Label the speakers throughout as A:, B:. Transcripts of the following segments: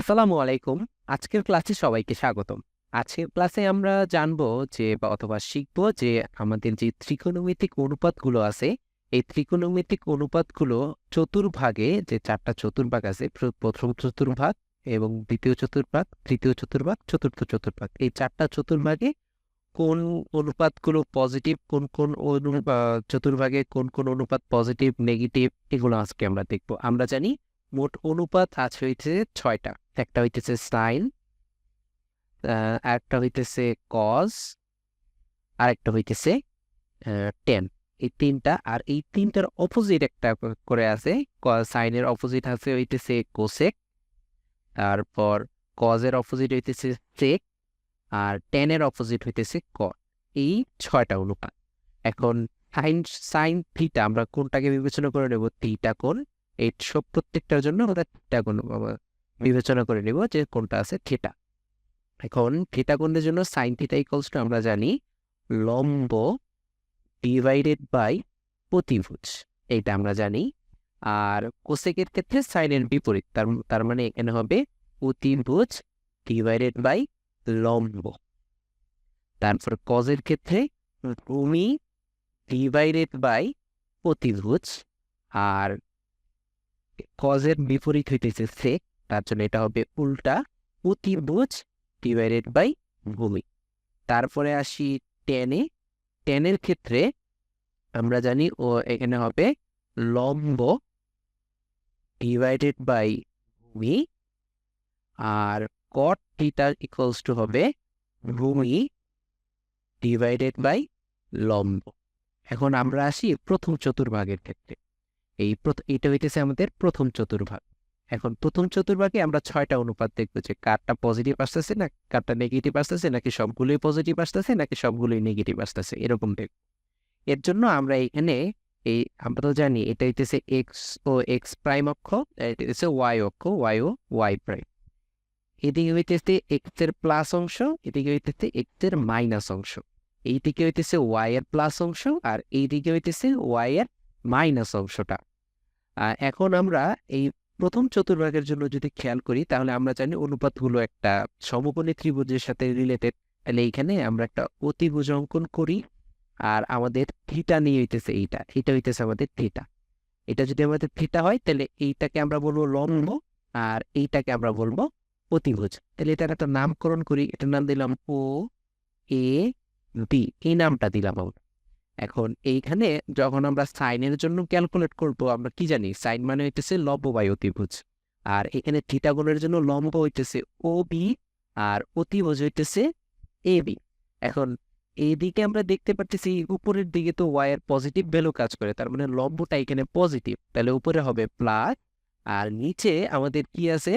A: আসসালামু আলাইকুম। আজকের ক্লাসে সবাইকে স্বাগতম। আজকের ক্লাসে আমরা জানবো অথবা শিখবো যে আমাদের যে ত্রিকোণমিতিক অনুপাতগুলো আছে, এই ত্রিকোণমিতিক অনুপাতগুলো চতুর্ভাগে যে ৪ টা চতুর্ভাগ আছে, প্রথম চতুর্ভাগ এবং দ্বিতীয় চতুর্ভাগ, তৃতীয় চতুর্ভাগ, চতুর্থ চতুর্ভাগ। এই ৪ টা চতুর্ভাগে কোন অনুপাতগুলো পজিটিভ, কোন চতুর্ভাগে কোন অনুপাত পজিটিভ, নেগেটিভ, এগুলো আজকে আমরা দেখব। আমরা জানি মোট অনুপাত আছে হইছে ৬টা। একটা হইতেছে সাইন, আরেকটা হইতেছে কজ, আরেকটা হইতেছে টেন। এই তিনটা, আর এই তিনটার অপোজিট একটা করে আছে। সাইনের অপোজিট আছে হইতেছে কোসেক, তারপর কজের অপোজিট হইতেছে সেক, আর টেনের অপোজিট হইতেছে কট। এই ৬টা অনুপাত। এখন সাইন সাইন থিটা আমরা কোনটাকে বিবেচনা করে নেব? থিটা কোণ। এই সব প্রত্যেকটার জন্য আমরা থিটা কোণ বিবেচনা করে নেব যে কোনটা আছে থিটা। এখন থিটা কোণের জন্য সাইন থিটা ইকুয়ালস টু আমরা জানি লম্ব ডিভাইডেড বাই প্রতিভুজ, এইটা আমরা জানি। আর কোসেকের ক্ষেত্রে সাইনের বিপরীত, তার মানে এখানে হবে প্রতিভুজ ডিভাইডেড বাই লম্ব। তারপর কজের ক্ষেত্রে ভূমি ডিভাইডেড বাই প্রতিভুজ, আর কজের বিপরীত হইতেছে সেক, তার জন্য এটা হবে উল্টা প্রতিভুজ ডিভাইডেড বাই ভূমি। তারপরে আসি টেনে। টেনের ক্ষেত্রে আমরা জানি এখানে হবে লম্ব ডিভাইডেড বাই ভূমি, আর কট থিটা ইকুয়ালস টু হবে ভূমি ডিভাইডেড বাই লম্ব। এখন আমরা আসি প্রথম চতুর্ভাগের ক্ষেত্রে। এটা হইতেছে আমাদের প্রথম চতুর্ভাগ। এখন প্রথম চতুর্ভাগে আমরা ৬টা অনুপাত দেখবো যে কারটা পজিটিভ আসতেছে না কারটা নেগেটিভ আসতেছে, নাকি সবগুলোই পজিটিভ আসতেছে নাকি সবগুলোই নেগেটিভ আসতেছে, এরকম দেখব। এর জন্য আমরা এখানে আমরা তো জানি এটা হইতেছে এক্স ও এক্স প্রাইম অক্ষ, এটা হচ্ছে ওয়াই অক্ষ, ওয়াই ও ওয়াই প্রাইম। এদিকে হইতেছে এক্স এর প্লাস অংশ, এদিকে হইতেছে এক্স এর মাইনাস অংশ। এইদিকে হইতেছে ওয়াই এর প্লাস অংশ, আর এইদিকে হইতেছে ওয়াই এর মাইনাস অংশটা। এখন আমরা এই প্রথম চতুর্ভাগের জন্য যদি খেয়াল করি, তাহলে আমরা জানি অনুপাতগুলো একটা সমকোণী ত্রিভুজের সাথে রিলেটেড। তাহলে এইখানে আমরা একটা অতিভুজ অঙ্কন করি, আর আমাদের থিটা নিয়ে হইতেছে এটা হইতেছে আমাদের থিটা। এটা যদি আমাদের থিটা হয় তাহলে এইটাকে আমরা বলবো লম্ব, আর এইটাকে আমরা বলবো অতিভুজ। তাহলে এটার একটা নামকরণ করি, এটার নাম দিলাম ও এ বি, এই নামটা দিলাম আমরা। এখন এইখানে যখন আমরা সাইনের জন্য ক্যালকুলেট করব, আমরা কি জানি সাইন মানে হইতেছে লম্ব বাই অতিভুজ, আর এখানে থিটা কোণের জন্য লম্ব হইতেছে ও বি, আর অতিভুজ হইতেছে এ বি। এখন এইদিকে আমরা দেখতে পাচ্ছি উপরের দিকে তো ওয়াই এর পজিটিভ ভ্যালু কাজ করে, তার মানে লম্বটা এখানে পজিটিভ, তাহলে উপরে হবে প্লাস, আর নিচে আমাদের কি আছে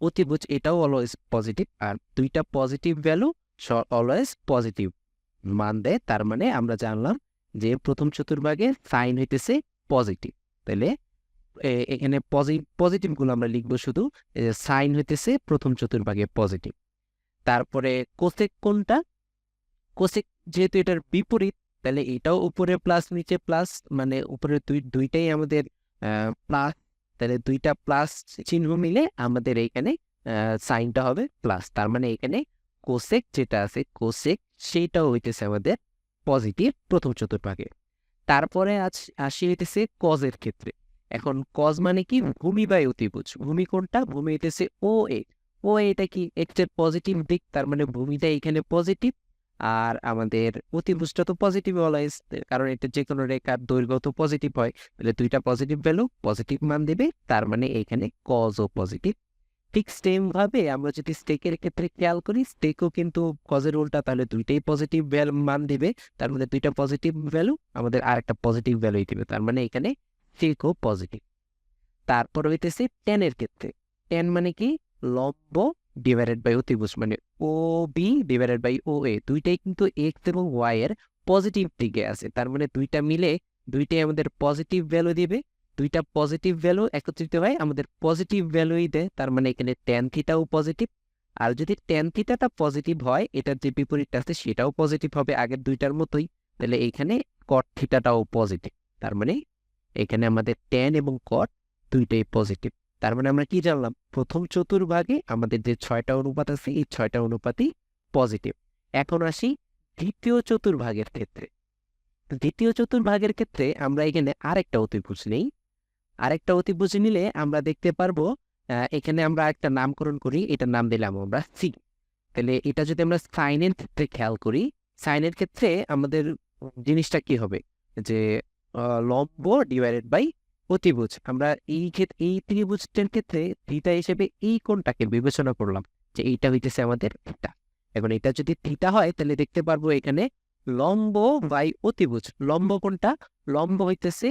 A: অতিভুজ, এটাও অলওয়েজ পজিটিভ, আর দুইটা পজিটিভ ভ্যালু অলওয়েজ পজিটিভ মান দেয়। তার মানে আমরা জানলাম যে প্রথম চতুর্ভাগে সাইন হইতেছে পজিটিভ। তাহলে এখানে পজিটিভ গুলো আমরা লিখবো শুধু, সাইন হইতেছে প্রথম চতুর্ভাগে পজিটিভ। তারপরে কোসেক কোনটা? কোসেক যেহেতু এটার বিপরীত, তাহলে এটাও উপরে প্লাস নিচে প্লাস, মানে উপরে দুইটাই আমাদের প্লাস। তাহলে দুইটা প্লাস চিহ্ন মিলে আমাদের এইখানে সাইনটা হবে প্লাস। তার মানে এখানে কোসেক যেটা আছে কোসেক, সেইটাও হইতেছে আমাদের পজিটিভ প্রথম চতুর্ভাগে। তারপরে আসি হইতেছে কজের ক্ষেত্রে। এখন কজ মানে কি? ভূমি বাই অতিভুজ। ভূমি কোনটা? ভূমি হইতেছে ও এ। ও এটা কি এক্স এর পজিটিভ দিক, তার মানে ভূমিটা এখানে পজিটিভ, আর আমাদের অতিভুজটা তো পজিটিভ অলওয়েজ, কারণ এটা যে কোনো রেখার দৈর্ঘ্য তো পজিটিভ হয়। তাহলে দুইটা পজিটিভ ভ্যালু পজিটিভ মান দেবে, তার মানে এখানে কজও পজিটিভ। ঠিক সেম ভাবে আমরা যদি স্টেকের ক্ষেত্রে খেয়াল করি, স্টেকও কিন্তু কজের উল্টা, তাহলে দুইটাই পজিটিভ মান দিবে, তার মধ্যে দুইটা পজিটিভ ভ্যালু আমাদের আর একটা পজিটিভ ভ্যালুই দিবে, তার মানে এখানে স্টেকও পজিটিভ। তারপর হইতেছে টেনের ক্ষেত্রে। টেন মানে কি? লম্ব ডিভাইডেড বাই অতিভুজ, মানে ও বি ডিভাইডেড বাই ও এ, দুইটাই কিন্তু এক্স এবং ওয়াই এর পজিটিভ দিকে আছে, তার মানে দুইটা মিলে দুইটাই আমাদের পজিটিভ ভ্যালু দিবে। দুইটা পজিটিভ ভ্যালু একত্রিত হয় আমাদের পজিটিভ ভ্যালুই দেয়, তার মানে এখানে ট্যান থিটাও পজিটিভ। আর যদি ট্যান থিটাটা পজিটিভ হয়, এটার যে বিপরীতটা আছে সেটাও পজিটিভ হবে আগের দুইটার মতোই, তাহলে এইখানে কট থিটাটাও পজিটিভ। তার মানে এখানে আমাদের ট্যান এবং কট দুইটাই পজিটিভ। তার মানে আমরা কি জানলাম, প্রথম চতুর্ভাগে আমাদের যে 6টা অনুপাত আছে এই 6টা অনুপাতই পজিটিভ। এখন আসি দ্বিতীয় চতুর্ভাগের ক্ষেত্রে। দ্বিতীয় চতুর্ভাগের ক্ষেত্রে আমরা এখানে আরেকটা অতিভুজ নেই। আরেকটা অতিভুজ নিলে আমরা দেখতে পারবো এখানে আমরা একটা নামকরণ করি, এটার নাম দিলাম আমরা সি। তাহলে এটা যদি আমরা সাইনের ক্ষেত্রে খেয়াল করি, সাইনের ক্ষেত্রে আমাদের জিনিসটা কি হবে, যে লম্ব ডিভাইডেড বাই অতিভুজ। আমরা এই ত্রিভুজটার ক্ষেত্রে থিটা হিসেবে এই কোণটাকে বিবেচনা করলাম যে এইটা হইতেছে আমাদের থিটা। এখন এটা যদি থিটা হয় তাহলে দেখতে পারবো এখানে লম্ব বাই অতিভুজ। লম্ব কোনটা? লম্ব হইতেছে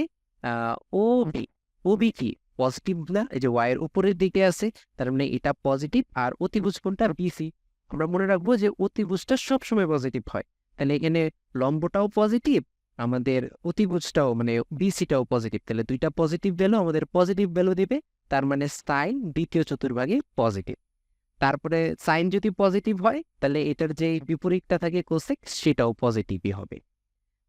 A: ও বি। ও বি কি পজিটিভ না? এই যে ওয়াই এর উপরের দিকে আছে, তার মানে এটা পজিটিভ। আর অতিভুজ কোনটা? বিসি। আমরা মনে রাখবো যে অতিভুজটা সবসময় পজিটিভ হয়। তাহলে এখানে লম্বটাও পজিটিভ, আমাদের অতিভুজটাও মানে বিসিটাও পজিটিভ। তাহলে দুইটা পজিটিভ ভ্যালু আমাদের পজিটিভ ভ্যালু দিবে, তার মানে সাইন দ্বিতীয় চতুর্ভাগে পজিটিভ। তারপরে সাইন যদি পজিটিভ হয় তাহলে এটার যে বিপরীতটা থাকে কোসেক, সেটাও পজিটিভই হবে।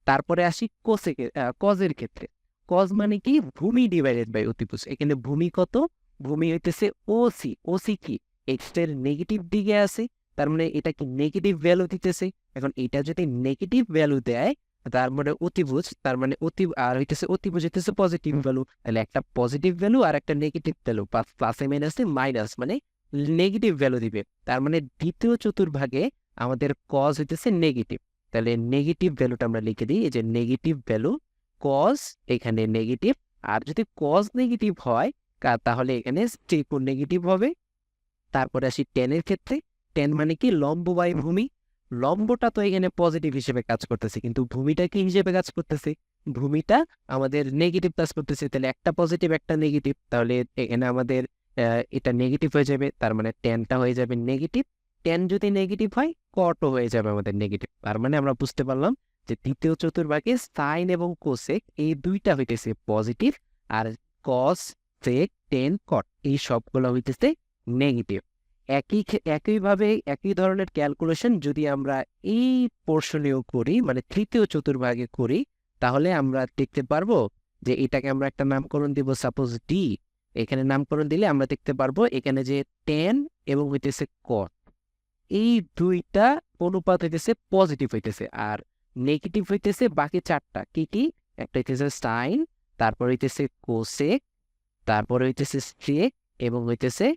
A: তারপরে আসি কোসেকের কজের ক্ষেত্রে। কজ মানে কি? ভূমি ডিভাইডেড বাই অতিভুজ। এখানে ভূমি কত? ভূমি হইতেছে ওসি। ওসি কি? এক্স এর নেগেটিভ দিকে আছে, তার মানে এটা কি নেগেটিভ ভ্যালু দিতেছে। এখন এটা যদি নেগেটিভ ভ্যালু দেয় তার মানে অতিভুজ, তার মানে আর হইতেছে অতিভুজ হইতেছে পজিটিভ ভ্যালু। তাহলে একটা পজিটিভ ভ্যালু আর একটা নেগেটিভ ভ্যালু, প্লাসে মাইনাসে মাইনাস মানে নেগেটিভ ভ্যালু দিবে। তার মানে দ্বিতীয় চতুর্ভাগে আমাদের কজ হইতেছে নেগেটিভ। তাহলে নেগেটিভ ভ্যালুটা আমরা লিখে দিই, এই যে নেগেটিভ ভ্যালু কজ এখানে নেগেটিভ। আর যদি কজ নেগেটিভ হয় তাহলে এখানে ট্রিপল নেগেটিভ হবে। তারপরে আসি টেনের ক্ষেত্রে। টেন মানে কি? লম্ব বাই ভূমি। লম্বটা তো এখানে পজিটিভ হিসেবে কাজ করতেছে, কিন্তু ভূমিটা কি হিসেবে কাজ করতেছে? ভূমিটা আমাদের নেগেটিভ কাজ করতেছে। তাহলে একটা পজিটিভ একটা নেগেটিভ, তাহলে এখানে আমাদের এটা নেগেটিভ হয়ে যাবে, তার মানে টেনটা হয়ে যাবে নেগেটিভ। টেন যদি নেগেটিভ হয় কটও হয়ে যাবে আমাদের নেগেটিভ। তার মানে আমরা বুঝতে পারলাম যে দ্বিতীয় চতুর্ভাগে সাইন এবং কোসেক এই দুইটা হইতেছে পজিটিভ, আর কস, সেক, টেন, কট এই সবগুলো হইতেছে নেগেটিভ। একইভাবে একই ধরনের ক্যালকুলেশন যদি আমরা এই পোর্শনেও করি, মানে তৃতীয় চতুর্ভাগে করি, তাহলে আমরা দেখতে পারবো যে এটাকে আমরা একটা নামকরণ দিব, সাপোজ ডি। এখানে নামকরণ দিলে আমরা দেখতে পারবো এখানে যে টেন এবং হইতেছে কট এই দুইটা অনুপাত হইতেছে পজিটিভ হইতেছে, আর নেগেটিভ হইতেছে বাকি চারটা। কি কি? একটা হইতেছে সাইন, তারপর হইতেছে কোসেক, তারপরে হইতেছে স্ট্রেক এবং হইতেছে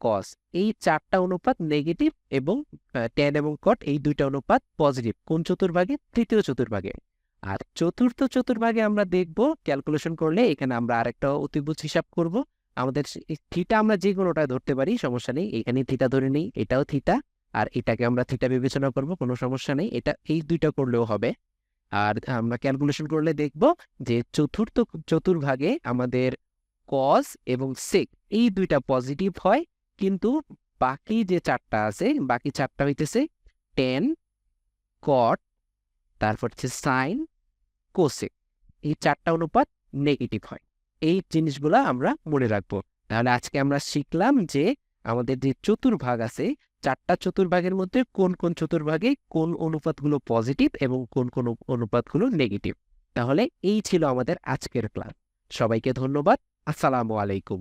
A: কস। এই চারটা অনুপাত নেগেটিভ, এবং টেন এবং কট এই দুইটা অনুপাত পজিটিভ। কোন চতুর্ভাগে? তৃতীয় চতুর্ভাগে। আর চতুর্থ চতুর্ভাগে আমরা দেখব ক্যালকুলেশন করলে এখানে আমরা আরেকটা অতিভুজ হিসাব করব। আমাদের থিটা আমরা যে কোনোটা ধরতে পারি, সমস্যা নেই। এখানে থিটা ধরে নেই, এটাও থিটা, আর এটাকে আমরা থিটা বিবেচনা করব, কোনো সমস্যা নেই। এটা এই দুইটা করলেও হবে। আর আমরা ক্যালকুলেশন করলে দেখব যে চতুর্থ চতুর্ভাগে আমাদের কজ এবং সেক এই দুইটা পজিটিভ হয়, কিন্তু বাকি যে চারটা আছে, বাকি চারটা হইতেছে টেন, কট, তারপর হচ্ছে সাইন, কোসেক, এই চারটা অনুপাত নেগেটিভ হয়। এই জিনিসগুলা আমরা মনে রাখবো। তাহলে আজকে আমরা শিখলাম যে আমাদের যে চতুর্ভাগ আছে, চারটা চতুর্ভাগের মধ্যে কোন কোন চতুর্ভাগে কোন অনুপাতগুলো পজিটিভ এবং কোন কোন অনুপাতগুলো নেগেটিভ। তাহলে এই ছিল আমাদের আজকের ক্লাস। সবাইকে ধন্যবাদ। আসসালামু আলাইকুম।